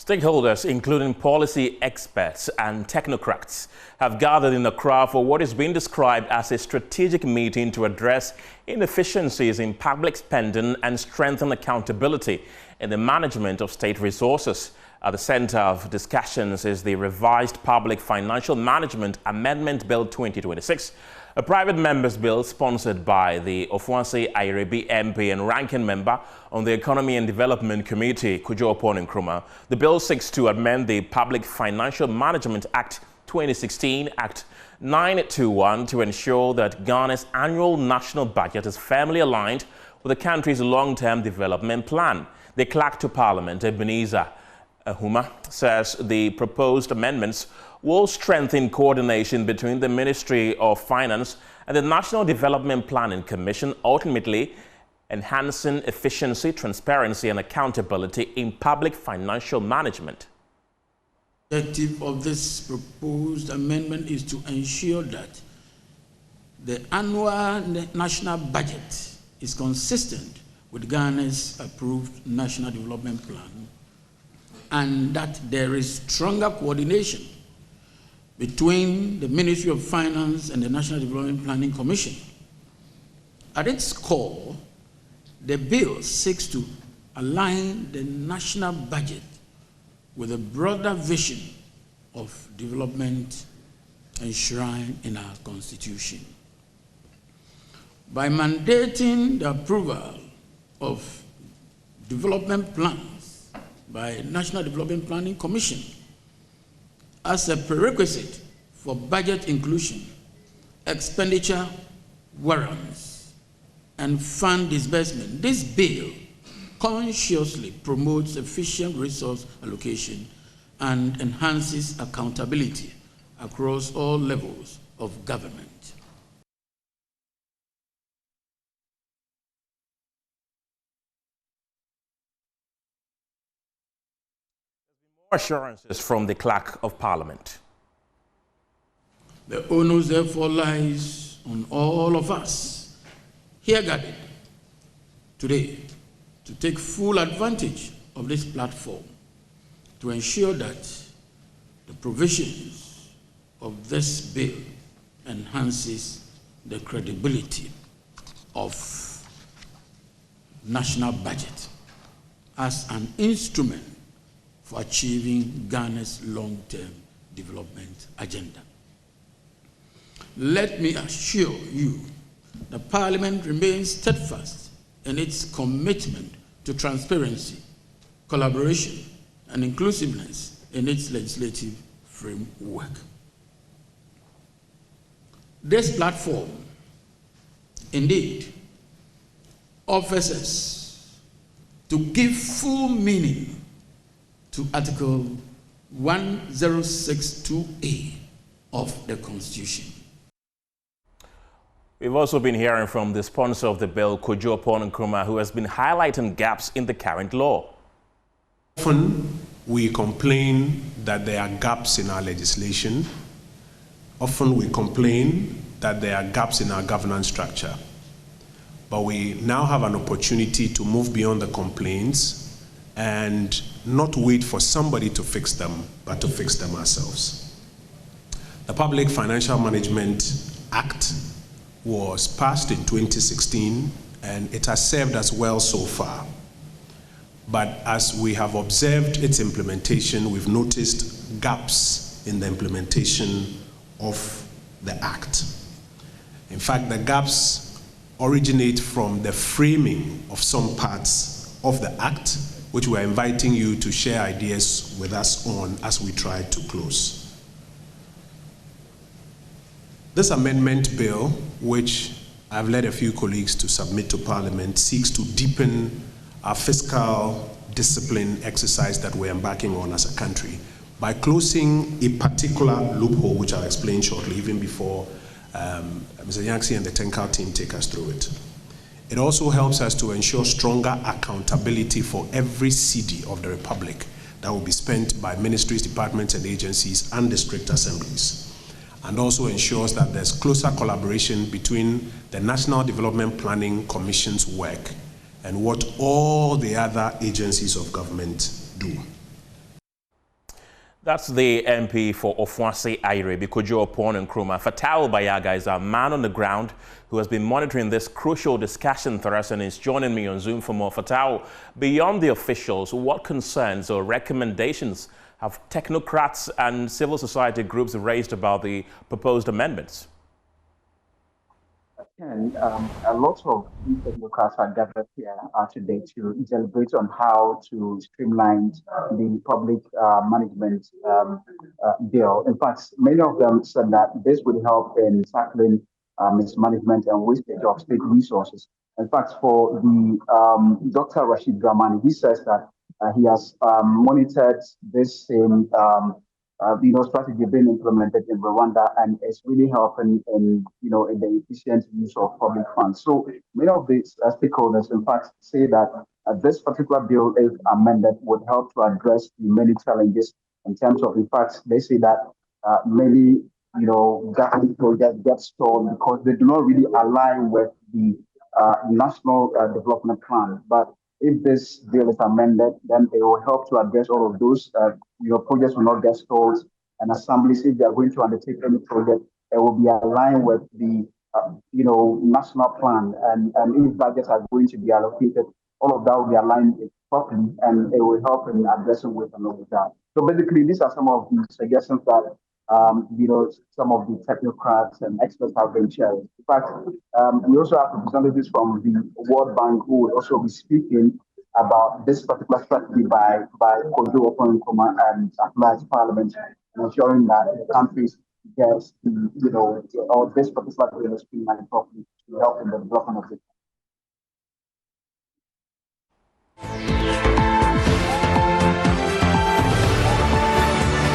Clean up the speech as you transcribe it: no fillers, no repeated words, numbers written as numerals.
Stakeholders, including policy experts and technocrats, have gathered in Accra for what is being described as a strategic meeting to address inefficiencies in public spending and strengthen accountability in the management of state resources. At the center of discussions is the revised Public Financial Management Amendment Bill 2026, a private member's bill sponsored by the Ofuansi Airebi MP and ranking member on the Economy and Development Committee, Kojo Nkrumah. The bill seeks to amend the Public Financial Management Act 2016, Act 921, to ensure that Ghana's annual national budget is firmly aligned with the country's long-term development plan. The clerk to Parliament, Ebenezer Huma, says the proposed amendments will strengthen coordination between the Ministry of Finance and the National Development Planning Commission, ultimately enhancing efficiency, transparency and accountability in public financial management. The objective of this proposed amendment is to ensure that the annual national budget is consistent with Ghana's approved National Development Plan, and that there is stronger coordination between the Ministry of Finance and the National Development Planning Commission. At its core, the bill seeks to align the national budget with a broader vision of development enshrined in our Constitution. By mandating the approval of development plans by National Development Planning Commission as a prerequisite for budget inclusion, expenditure warrants, and fund disbursement, this bill consciously promotes efficient resource allocation and enhances accountability across all levels of government. Assurances from the Clerk of Parliament. The onus therefore lies on all of us here gathered today to take full advantage of this platform to ensure that the provisions of this bill enhances the credibility of national budget as an instrument for achieving Ghana's long-term development agenda. Let me assure you that Parliament remains steadfast in its commitment to transparency, collaboration, and inclusiveness in its legislative framework. This platform, indeed, offers us to give full meaning to Article 1062A of the Constitution. We've also been hearing from the sponsor of the bill, Kojo Nkrumah, who has been highlighting gaps in the current law. Often we complain that there are gaps in our legislation. Often we complain that there are gaps in our governance structure. But we now have an opportunity to move beyond the complaints and not wait for somebody to fix them, but to fix them ourselves. The Public Financial Management Act was passed in 2016, and it has served us well so far. But as we have observed its implementation, we've noticed gaps in the implementation of the Act. In fact, the gaps originate from the framing of some parts of the Act, which we're inviting you to share ideas with us on as we try to close. This amendment bill, which I've led a few colleagues to submit to Parliament, seeks to deepen our fiscal discipline exercise that we're embarking on as a country by closing a particular loophole, which I'll explain shortly, even before Mr. Yanksi and the Tenkau team take us through it. It also helps us to ensure stronger accountability for every cedi of the Republic that will be spent by ministries, departments, and agencies and district assemblies, and also ensures that there's closer collaboration between the National Development Planning Commission's work and what all the other agencies of government do. That's the MP for Ofuase Aire, Bikojo Opon Nkrumah. Fatau Bayaga is a man on the ground who has been monitoring this crucial discussion for us and is joining me on Zoom for more. Fatau, beyond the officials, what concerns or recommendations have technocrats and civil society groups raised about the proposed amendments? And a lot of technocrats are gathered here today to deliberate on how to streamline the public management bill. In fact, many of them said that this would help in tackling mismanagement and wastage of state resources. In fact, for the Dr. Rashid Dramani, he says that he has monitored this same strategy being implemented in Rwanda, and it's really helping in the efficient use of public funds. So many of these stakeholders, in fact, say that this particular bill, if amended, would help to address the many challenges in terms of, in fact, they say that many government projects get stalled because they do not really align with the national development plan. But if this bill is amended, then it will help to address all of those. Projects will not get stalled, and assemblies, if they are going to undertake any project, it will be aligned with the national plan, and if budgets are going to be allocated, all of that will be aligned properly, and it will help in addressing with and all of that. So basically, these are some of the suggestions that some of the technocrats and experts have been sharing. In fact, we also have representatives from the World Bank who will also be speaking about this particular strategy by Kojo Okonkoma and Applied Parliament, and ensuring that the countries gets or this particular bill is streamlined properly to help in the development of it.